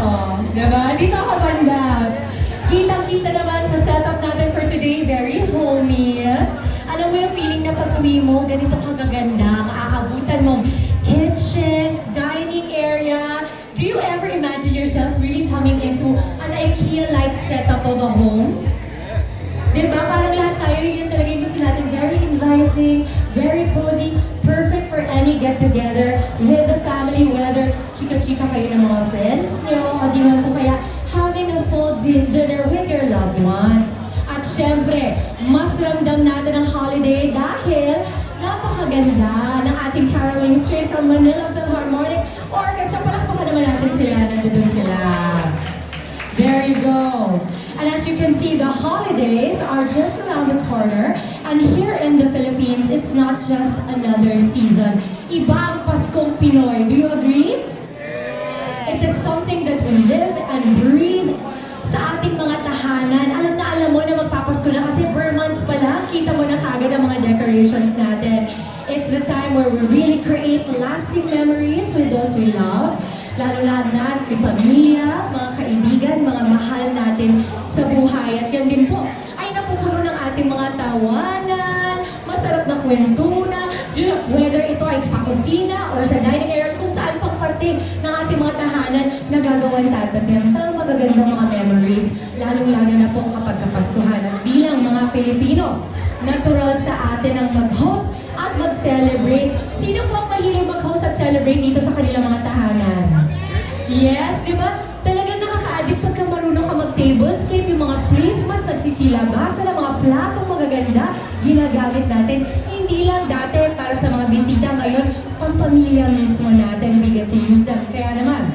Oh, diba? Dito ako banda. Kitang-kita naman sa setup natin for today, very homey. Alam mo yung feeling na pag-uwi mo, ganito kagaganda, makakabutan mo kitchen, dining area. Do you ever imagine yourself really coming into an IKEA-like setup of a home? Diba? Parang lahat tayo, yun talaga yung gusto natin. Very inviting, very cozy, perfect for any get-together with the family, whether chika-chika kayo ng mga friends nyo, o di man po kaya having a full dinner with your loved ones. At syempre, mas ramdam natin ang holiday dahil napakaganda ng ating caroling straight from Manila Philharmonic Orchestra. Palakpakan naman natin sila, nandun sila. There you go. And as you can see, the holidays are just around the corner. And here in the Philippines, it's not just another season. Iba ang Paskong Pinoy. Do you agree? It is something that we live and breathe sa ating mga tahanan. Alam na alam mo na magpapasko na kasi per months pa lang, kita mo na kagad ang mga decorations natin. It's the time where we really create lasting memories with those we love. Lalo-lalo na ating pamilya, mga kaibigan, mga mahal natin sa buhay. At yan din po ay napupuno ng ating mga tawanan, masarap na kwentuhan, whether ito ay sa kusina or sa dining area, kung saan pang parte ng ating mga tahanan na gagawan natin. Talagang magagandang mga memories, lalong-lalo na po kapag kapaskuhan. At bilang mga Pilipino, natural sa atin ang mag-host at mag-celebrate. Sino po ang mahilig mag-host at celebrate dito sa kanilang mga tahanan? Yes, di ba? Talagang nakaka-addict pagka marunong ka mag-tablescape, yung mga placements, nagsisilabasa ng mga platong magaganda, ginagamit natin. Hindi lang dati para sa mga bisita, ngayon, pang-pamilya mismo natin, we get to use them. Kaya naman,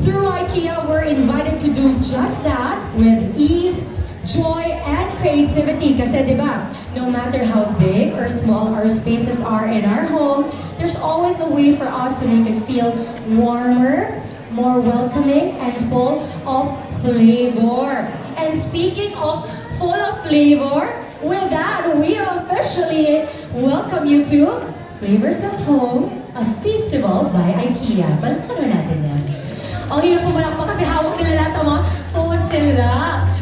through IKEA, we're invited to do just that with ease, joy, and creativity. Kasi di ba, no matter how big or small our spaces are in our home, there's always a way for us to make it feel warmer, more welcoming, and full of flavor. And speaking of full of flavor, with that, we officially welcome you to Flavors of Home, a festival by IKEA. Palakpakan natin yan. Ang hirap pumalakpak kasi hawak nila lahat ang mga phone sila.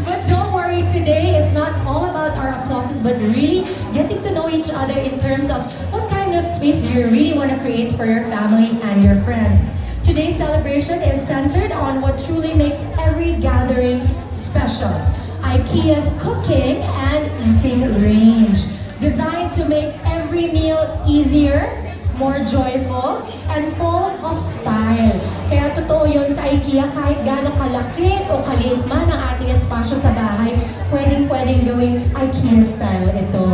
But don't worry, today is not all about our applauses, but really getting to know each other in terms of what kind of space do you really want to create for your family and your friends. Today's celebration is centered on what truly makes every gathering special. IKEA's cooking and eating range, designed to make every meal easier, more joyful, and full of style. Kaya totoo yun sa IKEA, kahit gaano kalaki o kaliit man ang ating espasyo sa bahay, pwedeng gawing IKEA style ito.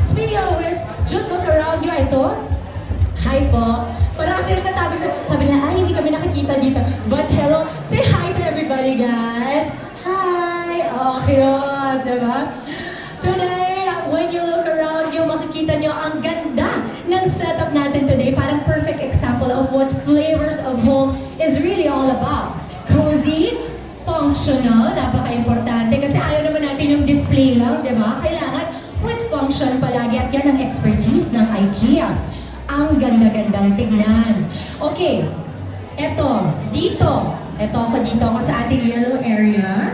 Speaking of which, just look around you, ito. Hi po. Parang kasi nagtatago sabi nila, ay hindi kami nakikita dito. But hello, say hi to everybody guys. Hi! Okay yun, diba? Today, when you look around you, makikita nyo ang ganda ng setup natin today. Parang perfect example of what Flavors of Home is really all about. Cozy, functional, napaka-importante. Kasi ayaw naman natin yung display lang, diba? Kailangan with function palagi at yan ang expertise ng IKEA. Ang ganda-gandang tignan. Okay, dito ako sa ating yellow area.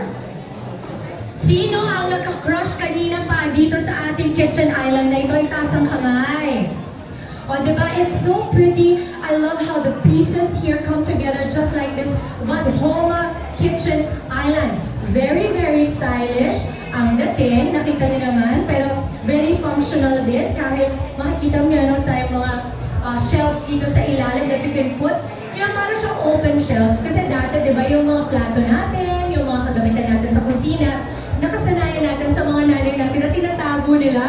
Sino ang nagka-crush kanina pa dito sa ating kitchen island na ito? Itaas ang kamay. O, diba? It's so pretty. I love how the pieces here come together just like this Valhalla kitchen island. Very, very stylish. Ang dating, nakita niyo naman, pero very functional din kahit makikita mo meron tayong mga shelves dito sa ilalim that you can put. Yung parang siyang open shelves kasi dati, di ba, yung mga plato natin, yung mga kagamitan natin sa kusina, nakasanayan natin sa mga nanay natin na tinatago nila.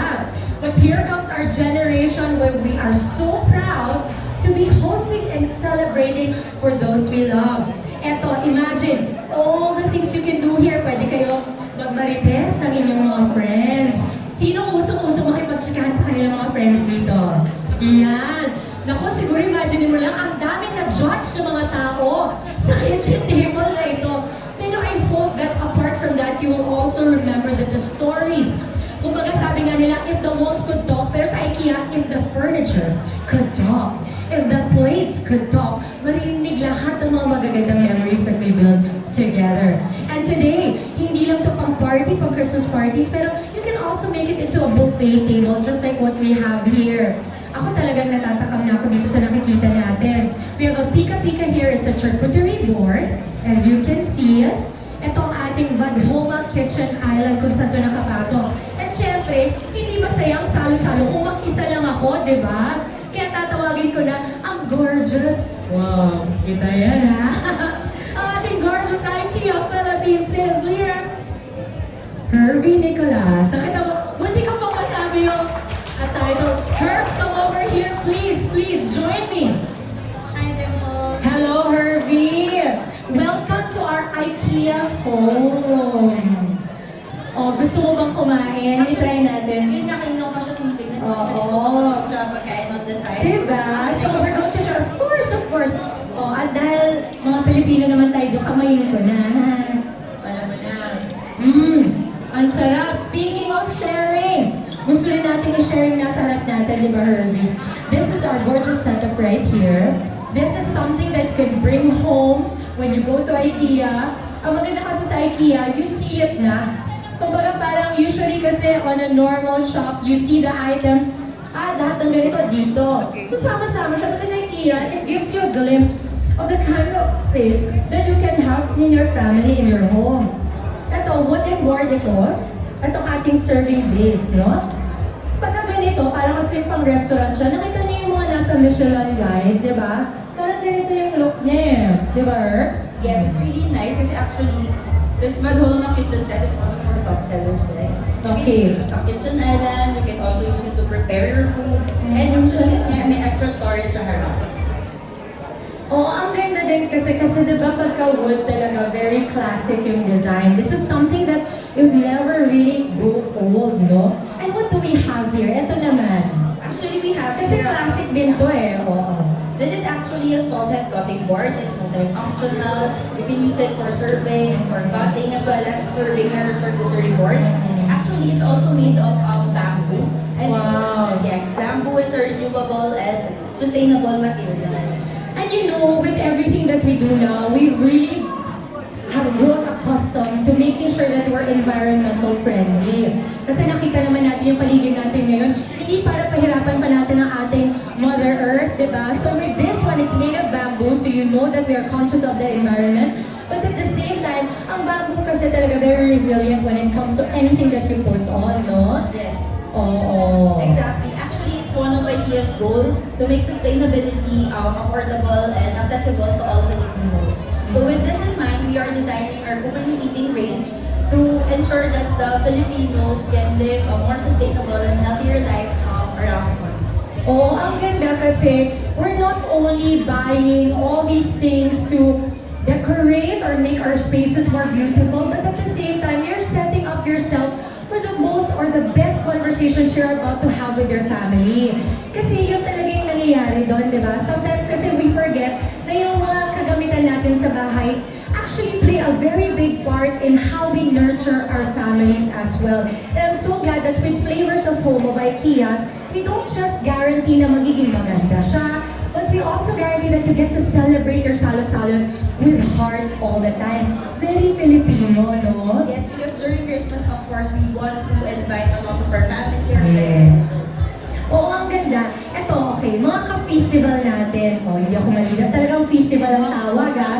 But here comes our generation where we are so proud to be hosting and celebrating for those we love. Eto, imagine, all the things you can do here. Pwede kayo magmarites ng inyong mga friends. Sino usong-usong makipagtsikahan sa kanilang mga friends dito? Yan. Naku, siguro imagine mo lang, ang daming na-judge ng mga tao sa kitchen table na ito. Pero I hope that apart from that, you will also remember that the stories, kumbaga sabi nga nila, if the walls could talk, pero sa IKEA, if the furniture could talk, if the plates could talk, maririnig lahat ng mga magagandang memories that we build together. And today, hindi lang to pang party, pang Christmas parties, pero you can also make it into a buffet table just like what we have here. Ako talagang natatakam na ako dito sa nakikita natin. We have a pika-pika here. It's a charcuterie board, as you can see. Ito ang ating Vadhoma Kitchen Island kung saan ito nakapatong. At syempre, hindi masayang salo-salo kung mag-isa lang ako, di ba? Kaya tatawagin ko na ang gorgeous. Wow, kita yan ha? Ang ating gorgeous IKEA Philippines says here, Herbie Nicolas. Nakita mo, buti ko pang masabi yung title. Herbs, come over here, please. Please join me. Hi, Dimple. Hello, Herbie. Welcome to our IKEA home. Oh, gusto mo bang kumain? I-try natin. Yun nga, kanina ko pa siya tinitignan. Oo. Sa pagkain on the side. Diba? So we're going to try. Of course. Oh, at dahil mga Pilipino naman tayo, kamayin ko na. Wala mo na. Ang sarap. Speaking of sharing, gusto rin natin i-share yung nasa harap natin, di ba, Herbie? This is our gorgeous setup right here. This is something that you can bring home when you go to IKEA. Ang maganda kasi sa IKEA, you see it na. Kumbaga parang usually kasi on a normal shop, you see the items, lahat ng ganito dito. So sama-sama siya, but in IKEA, it gives you a glimpse of the kind of space that you can have in your family, in your home. Ito, wooden board ito. Itong ating serving base, no? Pagka ganito, parang kasi pang restaurant siya, nakita niyo yung mga nasa Michelin guide, di ba? Parang ganito yung look niya, di ba, Herbs? Yes, it's really nice kasi actually, this Vadhoma kitchen set is one of our top sellers today. Okay. Sa kitchen island, you can also use it to prepare your food. And actually, may extra storage sa harap. Oo, ang ganda din kasi diba pagka wood talaga, very classic yung design. This is something that you'd never really grow old, no? And what do we have here? Ito naman. Actually, we have Kasi classic din to eh, oo. This is actually a salt head cutting board. It's multifunctional. You can use it for serving, for cutting, as well as serving your charcuterie board. Actually, it's also made of bamboo. And Wow. yes, bamboo is a renewable and sustainable material. And you know, with everything that we do now, we really have grown accustomed to making sure that we're environmental friendly. Kasi nakita naman natin yung paligid natin ngayon, hindi para pahirapan pa natin ang ating Mother Earth, di ba? So with this one, it's made of bamboo, so you know that we are conscious of the environment. But at the same time, ang bamboo kasi talaga very resilient when it comes to anything that you put on, no? Yes. Oo. Exactly. Actually, it's one of IKEA's goal to make sustainability affordable and accessible to all Filipinos. So with this in mind, we are designing our cooking eating range to ensure that the Filipinos can live a more sustainable and healthier life around the world. Oo, ang ganda kasi we're not only buying all these things to decorate or make our spaces more beautiful, but at the same time, you're setting up yourself for the most or the best conversations you're about to have with your family. Kasi yun talaga yung nangyayari doon, di ba? Sometimes kasi we forget na yung mga kagamitan natin sa bahay actually play a very big part in how we nurture our families as well. And I'm so glad that with Flavors of Home of IKEA, we don't just guarantee na magiging maganda siya, but we also guarantee that you get to celebrate your salo-salos with heart all the time. Very Filipino, no? Yes, because during Christmas, of course, we want to invite a lot of our family, our Yes. friends. Oo, ang ganda. Ito, okay, mga ka-festival natin. O, hindi ako malina. Talagang festival ang tawag, ha?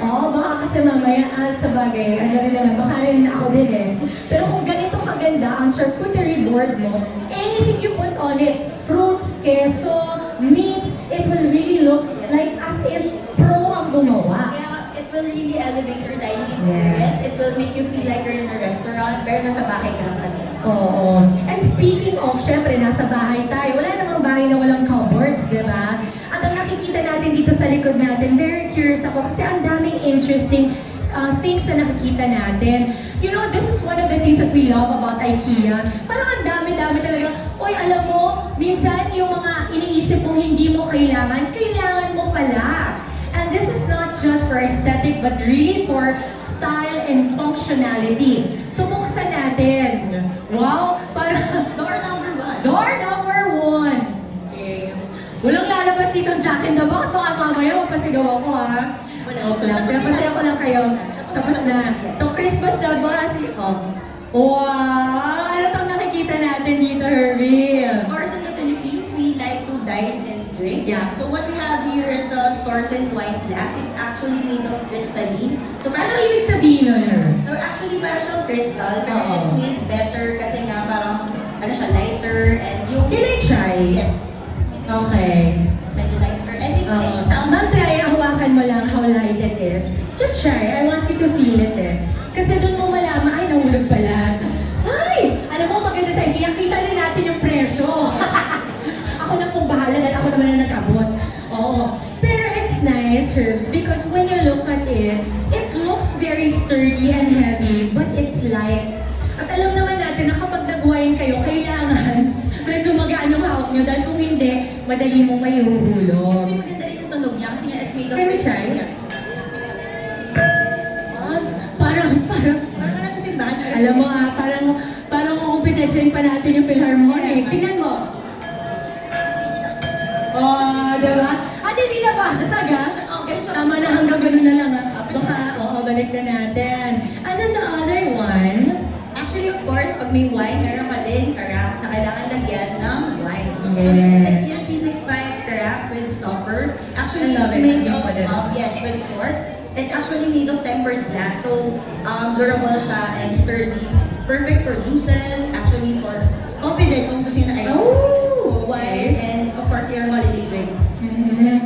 Oo, baka kasi mamaya, sa bagay, ano rin naman, baka rin ako din eh. Pero kung ganito kaganda ang charcuterie board mo, anything you put on it, fruits, queso, meats, it will really look like as if pro ang gumawa. Yeah, it will really elevate your dining experience. It will make you feel like you're in a restaurant, pero nasa bahay ka lang talaga. Oo. And speaking of, syempre, nasa bahay tayo. Wala namang bahay na walang cupboards, di ba? At ang nakikita natin dito sa likod natin, very curious ako kasi ang daming interesting things na nakikita natin. You know, this is one of the things that we love about IKEA. Parang ang dami-dami talaga. Oy, alam mo, minsan yung mga iniisip mong hindi mo kailangan, kailangan mo pala. And this is not just for aesthetic, but really for style and functionality. So, buksan natin. Wow! Parang Door number 1. door number 1. Okay. Walang lalabas dito Jack in the Box. Baka mamaya mapasigaw ako, ha? Joke lang. Pero pasaya ko lang kayo. Tapos na. So, Christmas na ba? Wow! Ano itong nakikita natin dito, Herbie? Of course, in the Philippines, we like to dine and drink. Yeah. So what we have here is the Storsen wine glass. It's actually made of crystalline. So Ano ibig sabihin nun, Herbs? So actually parang siyang crystal, pero Oo. it's made better kasi nga parang ano siya, lighter and yung... Can I try? Yes, Okay. medyo lighter. And it takes Ma'am, try, hawakan mo lang how light it is. Just try. I want you to feel it eh. Kasi doon mo malaman, ay, nahulog pala. Ay! Alam mo, maganda sa IKEA, kita din natin yung presyo. Ako na kung bahala dahil ako naman na nag-abot. Oo. Pero it's nice, Herbs, because when you look at it, it looks very sturdy and heavy, but it's light. At alam naman natin na kapag nag-wine kayo, kailangan medyo magaan yung hawak nyo dahil kung hindi, madali mo may huhulog. Actually, maganda rin yung tunog niya kasi nga it's made of Can we crystal. try? Yeah. Parang, Parang nasa simbahan. alam mo parang kung pinag-chain pa natin yung Philharmonic. Tingnan mo. Oh, diba? At hindi na basag ah. Tama na hanggang ganun na lang ah. Baka, balik na natin. And then the other one, Actually, of course, pag may wine, meron ka din carafe na kailangan lagyan ng wine. So, Yes. this is like year 365 carafe with stopper. Actually, I love it's it. made Ano of, pa din? yes, with cork. It's actually made of tempered glass. So, durable siya and sturdy. Perfect for juices, actually for confident kung gusto nyo na ay wine, and of course, your holiday drinks.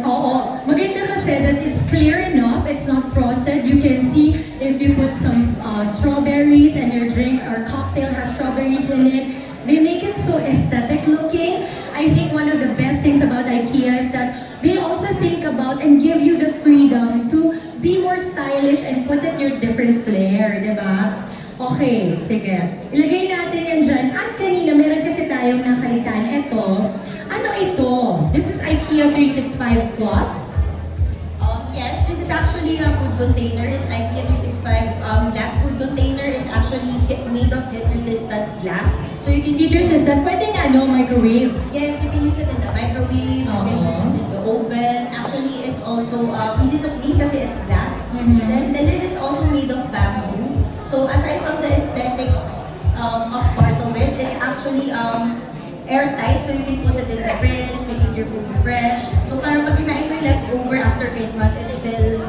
Oo. Maganda kasi that it's clear enough, it's not frosted. You can see if you put some strawberries and your drink or cocktail has strawberries in it. They make it so aesthetic looking. I think one of the best things about IKEA is that they also think about and give you the freedom to be more stylish and put it your different flair, di ba? Okay, sige. Ilagay natin yan dyan. At kanina, meron kasi tayong nakalitan. Ito, ano ito? This is IKEA 365 Plus. Yes, this is actually a food container. It's IKEA 365 glass food container. It's actually made of heat-resistant glass. So you can Heat resistant, pwede na microwave. Yes, you can use it in the microwave, you can use it in the oven. Actually, it's also easy to clean kasi it's glass. Mhm. Then the lid is also made of bamboo. So aside from the aesthetic of part of it, it's actually airtight, so you can put it in the fridge, making your food fresh. So parang pag kinain mo yung leftover after Christmas, it's still,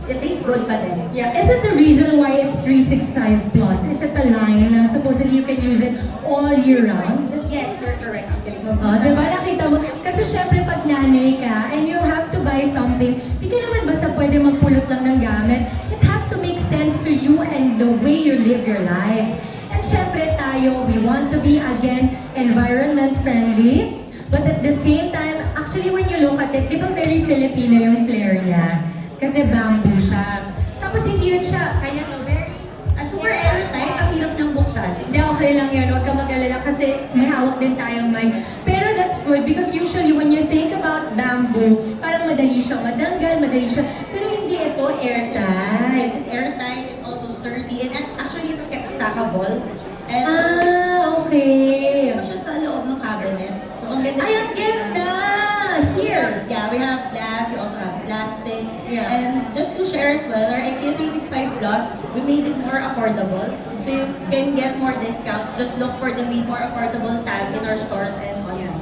it tastes good pa din. Yeah, is it the reason why it's 365 Plus? Is it a line na supposedly you can use it all year round? Yes, you're correct. Ang galing mo. Diba nakita mo? Kasi syempre pag nanay ka and you have to buy something, di ka naman basta pwede magpulot lang ng gamit. It has to make sense to you and the way you live your lives. And syempre tayo, we want to be again environment friendly. But at the same time, actually when you look at it, di ba very Filipino yung flair niya? Kasi bamboo siya. Tapos hindi rin siya, kaya very Super airtight, ang hirap niyang buksan. hindi, okay lang yun. Huwag ka mag-alala kasi may hawak din tayong mic. Pero that's good because usually when you think about bamboo, parang madali siyang matanggal, madali siya. Pero hindi ito Yes, airtight. it's airtight, it's also sturdy, and actually it's stackable. And Okay. ano siya sa loob ng cabinet. So ang ganda. Ay, ang ganda! Here. Yeah, we have glass, we also have plastic. Yeah. And just to share as well, our IKEA 365 Plus, we made it more affordable. So you can get more discounts. Just look for the made more affordable tag in our stores and online.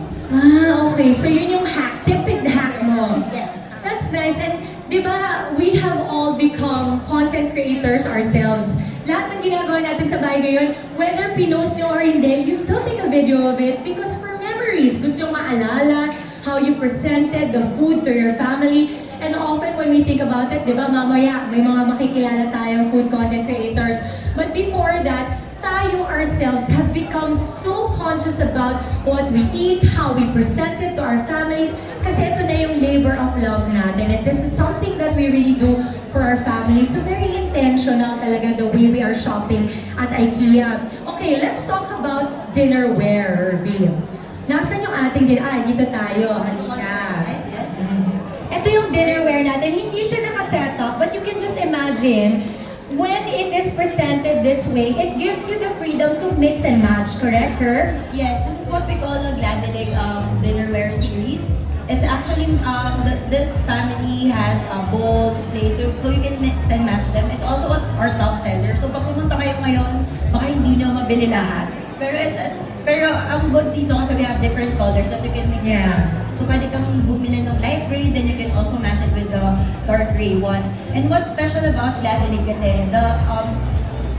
Okay. So yun yung hack. Tipid hack mo. Yes. That's nice. And di ba, we have all become content creators ourselves. Lahat ng ginagawa natin sa bahay ngayon, whether pinost nyo or hindi, you still take a video of it because for memories, gusto nyo maalala how you presented the food to your family. And often when we think about it, di ba, mamaya may mga makikilala tayong food content creators. But before that, tayo ourselves have become so conscious about what we eat, how we present it to our families, kasi ito na yung labor of love natin. And this is something that we really do for our families. So very intentional talaga the way we are shopping at IKEA. Okay, let's talk about dinnerware, Irvie. Nasaan yung ating dito tayo, halika. Yes. Ito yung dinnerware natin. Hindi siya nakaset up, but you can just imagine when it is presented this way, it gives you the freedom to mix and match, correct, Herbs? Yes, this is what we call the Gladileg dinnerware series. It's actually, this family has bowls, plates, so you can mix and match them. It's also our top seller. So pag pumunta kayo ngayon, baka hindi nyo mabili lahat. Pero ang good dito kasi we have different colors that you can mix and match. So pwede kang bumili ng light gray, then you can also match it with the dark gray one. And what's special about Gladelic kasi,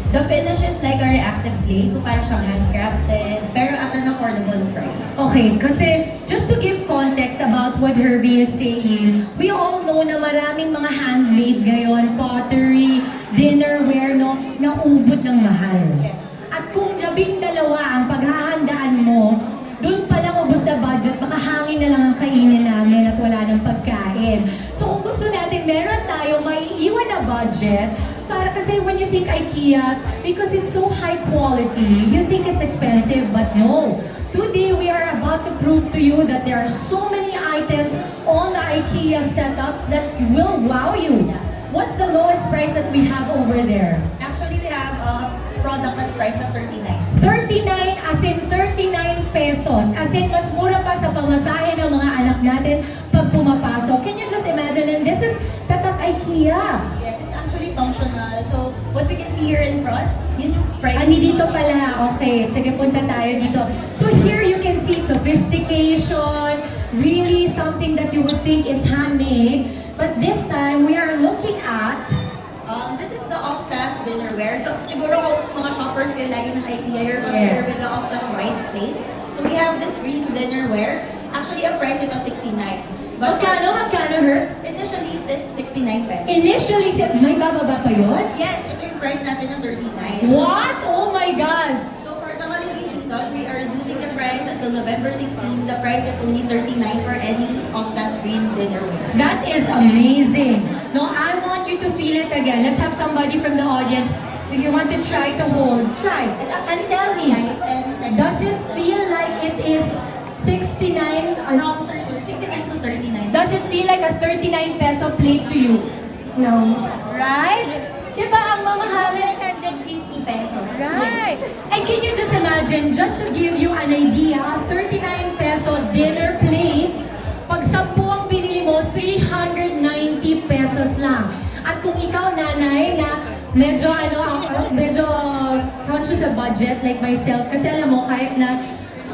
the finish is like a reactive glaze, so parang siyang handcrafted, pero at an affordable price. Okay, kasi just to give context about what Herbie is saying, we all know na maraming mga handmade ngayon, pottery, dinnerware, no, na ubod ng mahal. Yes. At kung 12 ang paghahandaan mo, doon pa lang ubos na budget, makahangin na lang ang kainin namin at wala ng pagkain. So kung gusto natin, meron tayo maiiwan na budget para kasi when you think IKEA, because it's so high quality, you think it's expensive, but no. Today, we are about to prove to you that there are so many items on the IKEA setups that will wow you. What's the lowest price that we have over there? Actually, we have a product that's priced at 39. 39 as in 39 pesos. As in, mas mura pa sa pamasahe ng mga anak natin pag pumapasok. Can you just imagine? And this is Tatak IKEA. Yes, it's actually functional. So, what we can see here in front, yun yung price. Ani dito pala. Okay, sige, punta tayo dito. So here you can see sophistication, really something that you would think is handmade. But this time, we are looking at This is the off-task dinnerware. So, siguro kung mga shoppers kayo lagi ng IKEA, you're familiar with the off-task white plate. So, we have this green dinnerware. Actually, ang price ito 69. But magkano, Herbs? initially, this is 69 pesos. Initially, may bababa pa yun? Yes, ito yung price natin ng 39. What? Oh my God! So, for the holiday season, we are reducing the price until November 16. The price is only 39 for any off-task green dinnerware. That is amazing. No, I want you to feel it again. Let's have somebody from the audience. If you want to try to hold, try. And tell me, does it feel like it is 69? Around 69 to 39. Does it feel like a 39 peso plate to you? No. Right? Diba ang mamahalin? 150 pesos. Right. And can you just imagine, just to give you an idea, a 39 peso dinner plate, pag 10 ang binili mo, 390 pesos lang. At kung ikaw, nanay, na medyo conscious sa budget, like myself, kasi alam mo, kahit na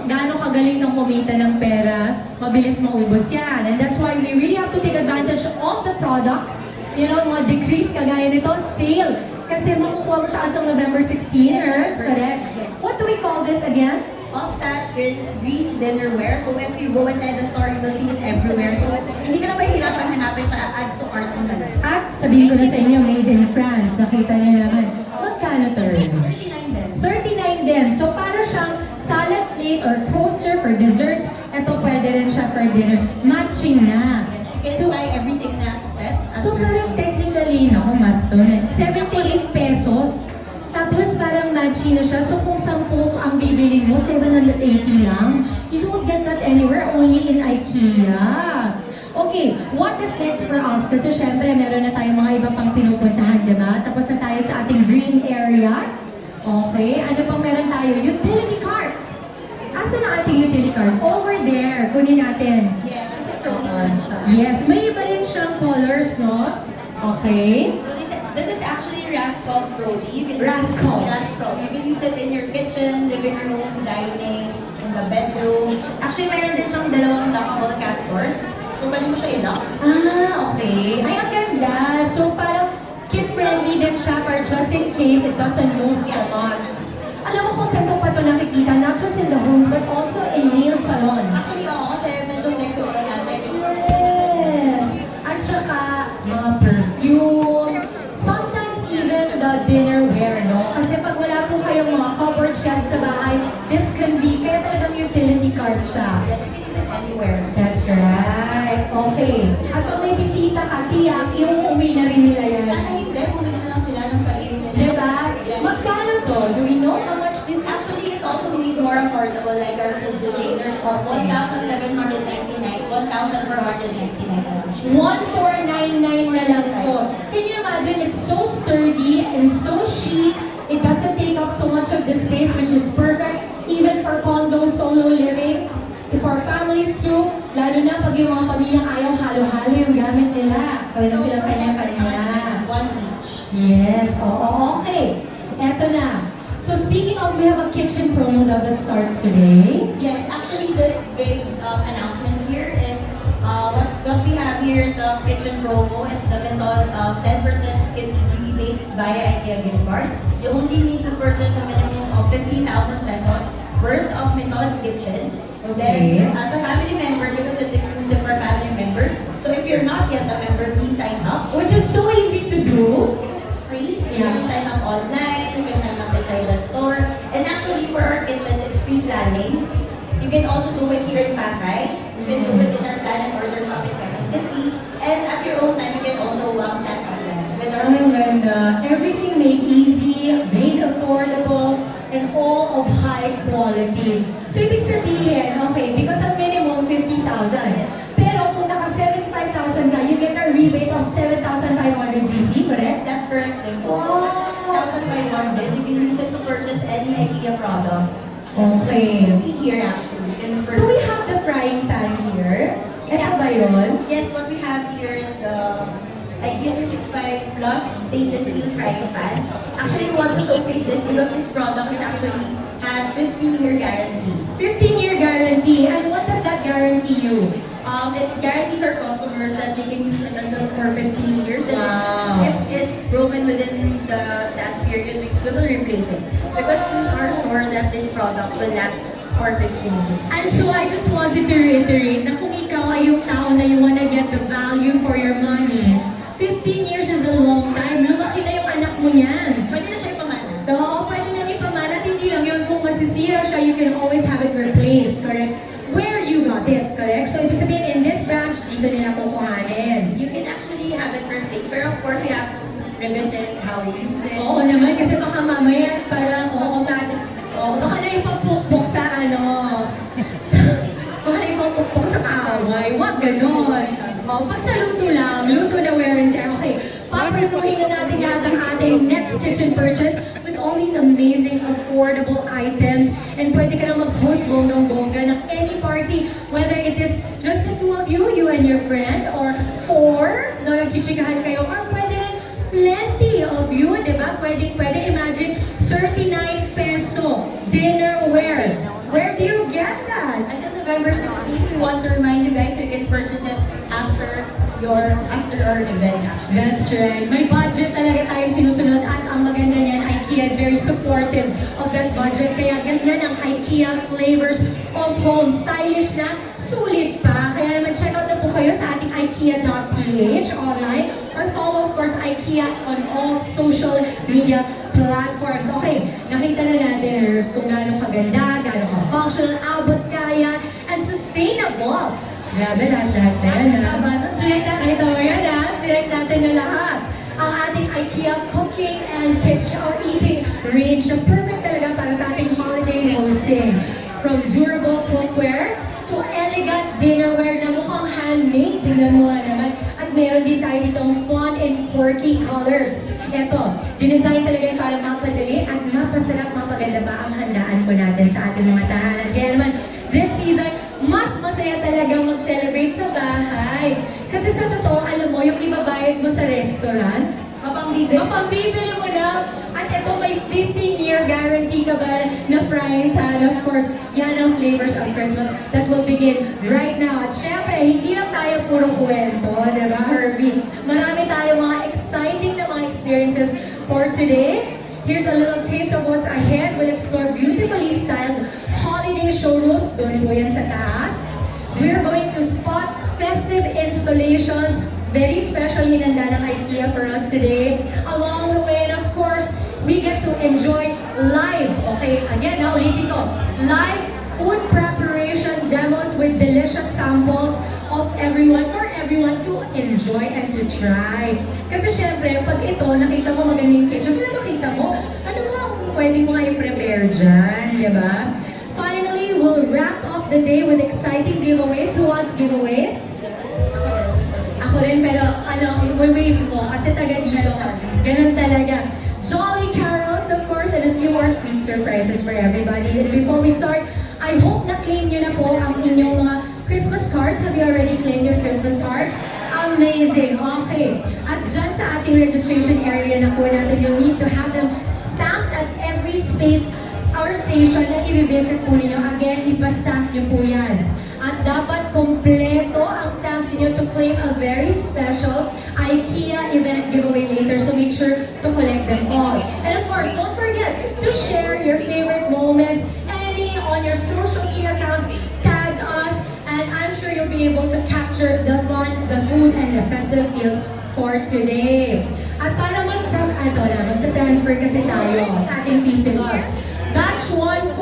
gaano kagaling ng kumita ng pera, mabilis maubos yan. And that's why we really have to take advantage of the product. You know, mga decrease kagaya nito, sale. Kasi makukuha mo siya until November 16, Herbs, correct? Yes. What do we call this again? Off-task green dinnerware. So, if you go inside the store, you will see it everywhere. So, hindi ka na mahihirapan hanapin siya, add to cart mo na lang. At sabihin ko na sa inyo, made in France. Nakita niyo naman. Magkano to? 39 din. 39 din. So, para siyang salad plate or coaster for desserts. Ito pwede rin siya for dinner. Matching na. Yes, you can buy everything na sa set. So, parang technically, naku, mat to. 78 pesos. Tapos parang matching na siya. So, kung 10 ang bibili mo, 780 lang. You don't get that anywhere, only in IKEA. Okay, what is next for us? Kasi syempre, meron na tayong mga iba pang pinupuntahan, di ba? Tapos na tayo sa ating green area. Okay, ano pang meron tayo? Utility cart. Asan ang ating utility cart? Over there. Kunin natin. Yes, kasi trolley naman siya. Yes, may iba rin siyang colors, no? Okay. So, this is actually Rascal trolley. You can Rascal. Rascal. You can use it in your kitchen, living room, dining, in the bedroom. Actually, mayroon din siyang dalawang lockable castors. So, pwede mo siya i-lock. Okay. Ay, ang ganda. So, parang kid-friendly din siya para just in case it doesn't move so much. Alam mo kung saan ko pa ito nakikita, not just in the homes, but also in nail salon. Actually, oo, kasi medyo flexible nga siya. Yes! At saka, mga perfume, sometimes even the dinnerware, no? Kasi pag wala po kayong mga cupboard shelves sa bahay, this can be, kaya talagang utility cart siya. Yes, you can use it anywhere. That's right. Okay. At pag may bisita ka, tiyak, iuuwi na rin nila yan. Sana hindi, bumili na lang sila ng sarili nila. Diba? Magkano to? Do we know how much this is? Actually, it's also made more affordable, like our food containers for 1,799, 1,499 lang siya. 1,499 na lang to. Can you imagine? It's so sturdy and so chic. It doesn't take up so much of the space, which is perfect even for condo, solo living. For families too, lalo na pag yung mga Yes, oo, okay. Eto na. So speaking of, we have a kitchen promo now that starts today. Yes, actually this big announcement here is what we have here is a kitchen promo. It's the method 10% rebate via IKEA gift card. You only need to purchase a minimum of 50,000 pesos worth of method kitchens. Okay. Then as a family member, because it's exclusive for family members, so if you're not yet a member, please sign up. Which is so easy to do. Because it's free. You Yeah. can sign up online, you can sign up inside the store. And actually for our kitchens, it's free planning. You can also do it here in Pasay. You can do it in our plan and order shop in Quezon City. And at your own time, you can also plan online with our Ang kitchens. ganda. Everything made easy, made affordable, and all of high quality. So ibig sabihin, okay, because ang minimum 50,000. Pero kung naka 75,000 ka, you get a rebate of 7,500 GC, Yes, correct? that's correct. So Wow. that's 1,500. You can use it to purchase any IKEA product. Okay. You can see here actually. You can Do we have the frying pan here? Ito ba yun? Yes, what we have here is the IKEA 365 Plus stainless steel frying pan. Actually, we want to showcase this because this product is actually has 15-year guarantee. 15-year guarantee. And what does that guarantee you? It guarantees our customers that they can use it until for 15 years. Then Wow. if it's broken within that period, we will replace it. Because we are sure that this product will last for 15 years. And so I just wanted to reiterate na kung ikaw ay yung tao na you wanna get the value for your money, 15 years is a long time. Lumaki na yung anak mo niyan. Pwede na siya ipamana. Oo, pwede nang ipamana. At hindi lang yun, kung masisira siya, you can always have it replaced, correct? Where you got it, correct? So ibig sabihin, in this branch, dito nila kukuhanin. You can actually have it replaced, but of course we have to revisit how we use it. Oo naman, kasi baka mamaya parang baka na ipapukpok sa baka na ipapukpok sa kaaway. Wag ganon. Pag sa luto lang, luto na wear and tear. Okay, papaluhin na natin lahat ang ating next kitchen purchase with all these amazing affordable items. And pwede ka lang mag-host bonggang-bongga ng any party, whether it is just the two of you, you and your friend, or four, no, nagchichikahan kayo, or pwede rin plenty of you, di ba? Pwede imagine 39 peso dinnerware. Where do you get that? Until November 16, we want to remind you guys so you can purchase it after our event actually. That's right. May budget talaga tayong sinusunod at ang maganda niyan, IKEA is very supportive of that budget. Kaya ganyan ang IKEA flavors of home. Stylish na, sulit pa. Kaya naman check out na po kayo sa ating IKEA.ph online or follow of course IKEA on all social media platforms. Okay, nakita na natin Herbs kung gaano kaganda, gaano ka-functional, abot kaya, and sustainable. Grabe lahat na yan ha. Check natin ito yan ha. Check natin na lahat. Ang ating IKEA cooking and kitchen or eating range na perfect talaga para sa ating holiday hosting. From durable cookware to elegant dinnerware na mukhang handmade. Tingnan mo nga naman. At meron din tayo ditong fun and quirky colors. Ito, dinesign talaga yan para mapadali at mapasarap, mapaganda pa ang handaan po natin sa ating mga tahanan. Kaya naman, this season, mas masaya talaga mag-celebrate sa bahay. Kasi sa totoo, alam mo, yung ibabayad mo sa restaurant, mapambibili mo na. At ito, may 15-year guarantee ka ba na frying pan. Of course, yan ang flavors of Christmas that will begin right now. At syempre, hindi lang tayo puro kwento, di ba, Herbie? Marami tayong mga exciting na mga experiences for today. Here's a little taste of what's ahead. We'll explore beautifully styled holiday showrooms. Doon po yan sa taas. We're going to spot festive installations. Very special hinanda ng IKEA for us today. Along the way, and of course, we get to enjoy live. Okay, again, ulitin ko. Live food preparation demos with delicious samples of for everyone to enjoy and to try. Kasi syempre, pag ito, nakita mo maganda yung kitchen, kaya nakita mo, ano nga ang pwede mo nga i-prepare dyan, di ba? Finally, we'll wrap up the day with exciting giveaways. Who wants giveaways? Ako rin, pero wave mo, kasi taga dito ka. Ganun talaga. Jolly carols, of course, and a few more sweet surprises for everybody. And before we start, I hope na-claim nyo na po ang inyong mga Christmas cards. Have you already claimed your Christmas cards? Amazing. Okay. At dyan sa ating registration area na po natin, you need to have them stamped at every space or station na i-visit po ninyo. Again, ipastamp nyo po yan. At dapat kompleto ang stamps ninyo to claim a very special IKEA event giveaway later. So make sure to collect them all. And of course, don't forget to share your favorite moments, any on your social media accounts. Tag us, and I'm sure you'll be able to capture the fun, the food, and the festive feels for today. At para magsa-transfer kasi tayo sa ating festival. Batch 1